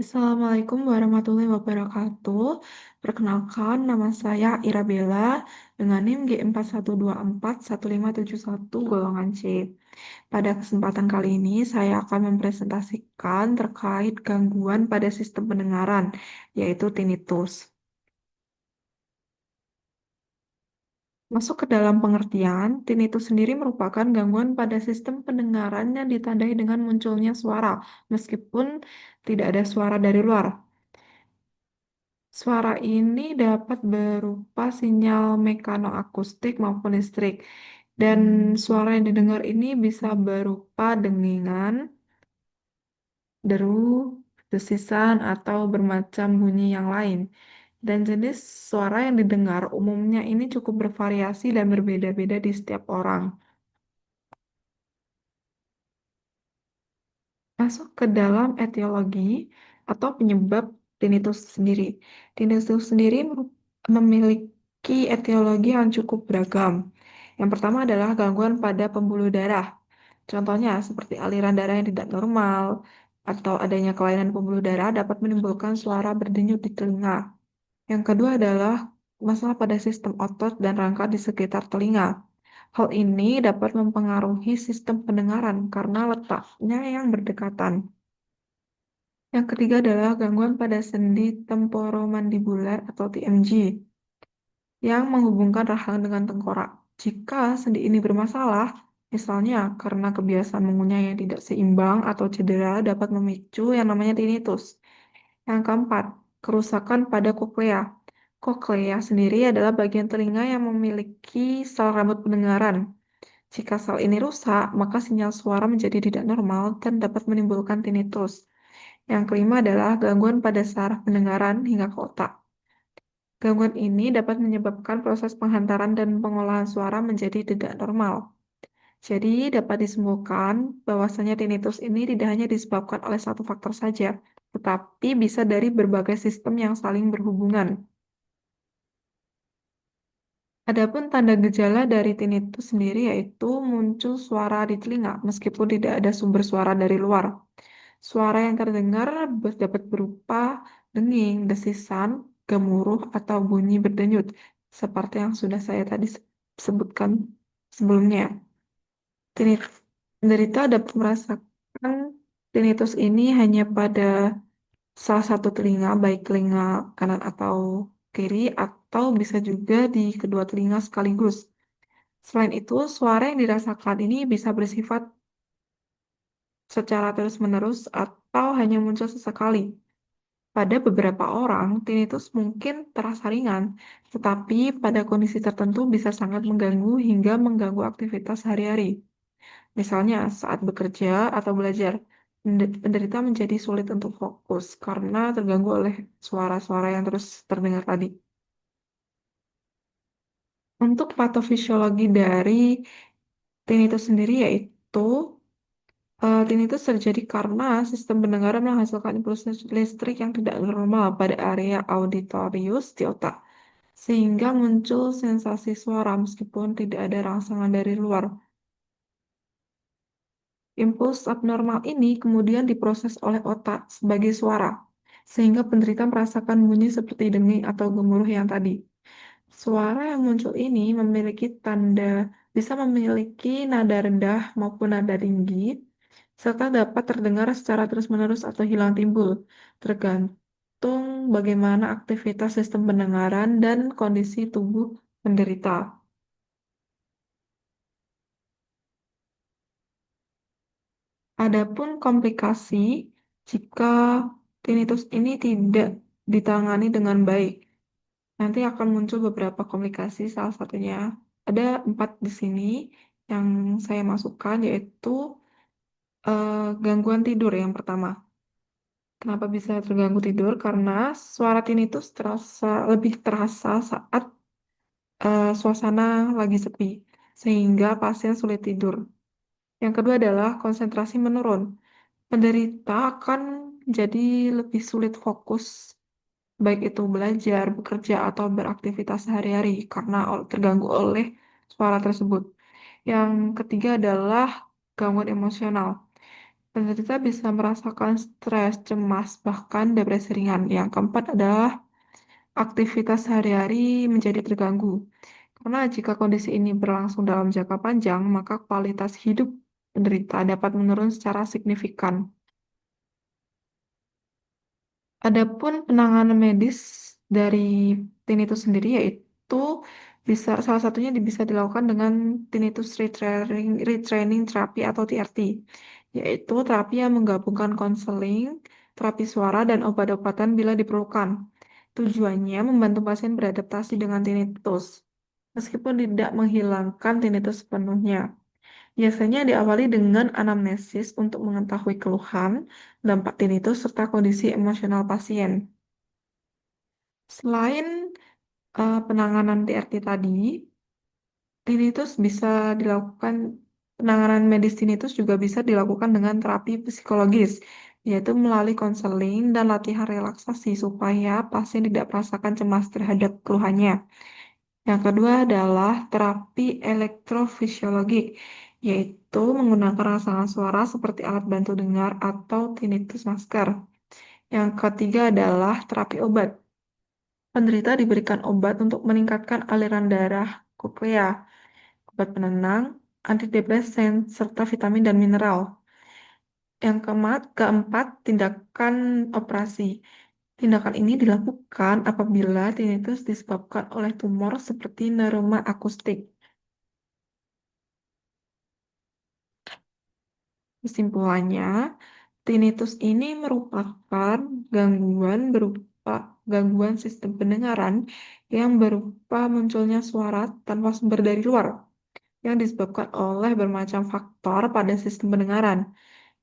Assalamualaikum warahmatullahi wabarakatuh. Perkenalkan, nama saya Ira Bella dengan NIM G41241571 golongan C. Pada kesempatan kali ini, saya akan mempresentasikan terkait gangguan pada sistem pendengaran, yaitu tinnitus. Masuk ke dalam pengertian, tinnitus sendiri merupakan gangguan pada sistem pendengaran yang ditandai dengan munculnya suara, meskipun tidak ada suara dari luar. Suara ini dapat berupa sinyal mekanoakustik maupun listrik, dan suara yang didengar ini bisa berupa dengingan, deru, desisan, atau bermacam bunyi yang lain. Dan jenis suara yang didengar umumnya ini cukup bervariasi dan berbeda-beda di setiap orang. Masuk ke dalam etiologi atau penyebab tinnitus sendiri. Tinnitus sendiri memiliki etiologi yang cukup beragam. Yang pertama adalah gangguan pada pembuluh darah. Contohnya seperti aliran darah yang tidak normal atau adanya kelainan pembuluh darah dapat menimbulkan suara berdenyut di telinga. Yang kedua adalah masalah pada sistem otot dan rangka di sekitar telinga. Hal ini dapat mempengaruhi sistem pendengaran karena letaknya yang berdekatan. Yang ketiga adalah gangguan pada sendi temporomandibular atau TMJ yang menghubungkan rahang dengan tengkorak. Jika sendi ini bermasalah, misalnya karena kebiasaan mengunyah yang tidak seimbang atau cedera dapat memicu yang namanya tinnitus. Yang keempat, kerusakan pada koklea. Koklea sendiri adalah bagian telinga yang memiliki sel rambut pendengaran. Jika sel ini rusak, maka sinyal suara menjadi tidak normal dan dapat menimbulkan tinnitus. Yang kelima adalah gangguan pada saraf pendengaran hingga ke otak. Gangguan ini dapat menyebabkan proses penghantaran dan pengolahan suara menjadi tidak normal. Jadi, dapat disembuhkan bahwasanya tinnitus ini tidak hanya disebabkan oleh satu faktor saja, tetapi bisa dari berbagai sistem yang saling berhubungan. Adapun tanda gejala dari tinnitus sendiri yaitu muncul suara di telinga meskipun tidak ada sumber suara dari luar. Suara yang terdengar dapat berupa denging, desisan, gemuruh, atau bunyi berdenyut, seperti yang sudah saya tadi sebutkan sebelumnya. Penderita dapat merasakan tinnitus ini hanya pada salah satu telinga, baik telinga kanan atau kiri, atau bisa juga di kedua telinga sekaligus. Selain itu, suara yang dirasakan ini bisa bersifat secara terus-menerus atau hanya muncul sesekali. Pada beberapa orang, tinnitus mungkin terasa ringan, tetapi pada kondisi tertentu bisa sangat mengganggu hingga mengganggu aktivitas sehari-hari. Misalnya, saat bekerja atau belajar, penderita menjadi sulit untuk fokus karena terganggu oleh suara-suara yang terus terdengar tadi. Untuk patofisiologi dari tinnitus sendiri yaitu tinnitus terjadi karena sistem pendengaran menghasilkan impuls listrik yang tidak normal pada area auditorius di otak, sehingga muncul sensasi suara meskipun tidak ada rangsangan dari luar. Impuls abnormal ini kemudian diproses oleh otak sebagai suara, sehingga penderita merasakan bunyi seperti denging atau gemuruh yang tadi. Suara yang muncul ini bisa memiliki nada rendah maupun nada tinggi, serta dapat terdengar secara terus-menerus atau hilang timbul, tergantung bagaimana aktivitas sistem pendengaran dan kondisi tubuh penderita. Adapun komplikasi jika tinnitus ini tidak ditangani dengan baik, nanti akan muncul beberapa komplikasi. Salah satunya ada 4 di sini yang saya masukkan, yaitu gangguan tidur yang pertama. Kenapa bisa terganggu tidur? Karena suara tinnitus lebih terasa saat suasana lagi sepi, sehingga pasien sulit tidur. Yang kedua adalah konsentrasi menurun. Penderita akan jadi lebih sulit fokus, baik itu belajar, bekerja, atau beraktivitas sehari-hari karena terganggu oleh suara tersebut. Yang ketiga adalah gangguan emosional. Penderita bisa merasakan stres, cemas, bahkan depresi ringan. Yang keempat adalah aktivitas sehari-hari menjadi terganggu. Karena jika kondisi ini berlangsung dalam jangka panjang, maka kualitas hidup penderita dapat menurun secara signifikan. Adapun penanganan medis dari tinnitus sendiri yaitu salah satunya bisa dilakukan dengan tinnitus retraining terapi atau TRT, yaitu terapi yang menggabungkan konseling, terapi suara dan obat-obatan bila diperlukan. Tujuannya membantu pasien beradaptasi dengan tinnitus, meskipun tidak menghilangkan tinnitus sepenuhnya. Biasanya diawali dengan anamnesis untuk mengetahui keluhan, dampak tinnitus, serta kondisi emosional pasien. Selain penanganan TRT tadi, tinnitus bisa dilakukan, penanganan medis tinnitus juga bisa dilakukan dengan terapi psikologis, yaitu melalui konseling dan latihan relaksasi supaya pasien tidak merasakan cemas terhadap keluhannya. Yang kedua adalah terapi elektrofisiologik, yaitu menggunakan rangsangan suara seperti alat bantu dengar atau tinnitus masker. Yang ketiga adalah terapi obat. Penderita diberikan obat untuk meningkatkan aliran darah koklea, obat penenang, antidepresan, serta vitamin dan mineral. Yang keempat, tindakan operasi. Tindakan ini dilakukan apabila tinnitus disebabkan oleh tumor seperti neuroma akustik. Kesimpulannya, tinnitus ini merupakan gangguan berupa gangguan sistem pendengaran yang berupa munculnya suara tanpa sumber dari luar, yang disebabkan oleh bermacam faktor pada sistem pendengaran.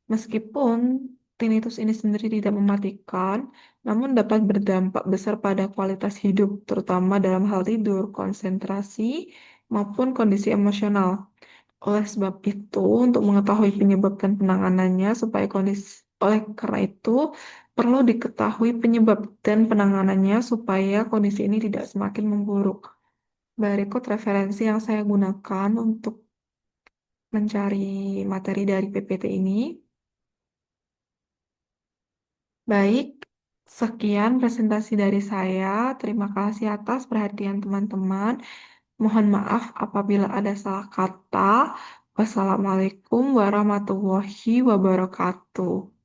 Meskipun tinnitus ini sendiri tidak mematikan, namun dapat berdampak besar pada kualitas hidup, terutama dalam hal tidur, konsentrasi, maupun kondisi emosional. Oleh sebab itu, untuk mengetahui penyebab dan penanganannya oleh karena itu perlu diketahui penyebab dan penanganannya supaya kondisi ini tidak semakin memburuk. Berikut referensi yang saya gunakan untuk mencari materi dari PPT ini. Baik, sekian presentasi dari saya. Terima kasih atas perhatian teman-teman. Mohon maaf apabila ada salah kata. Wassalamualaikum warahmatullahi wabarakatuh.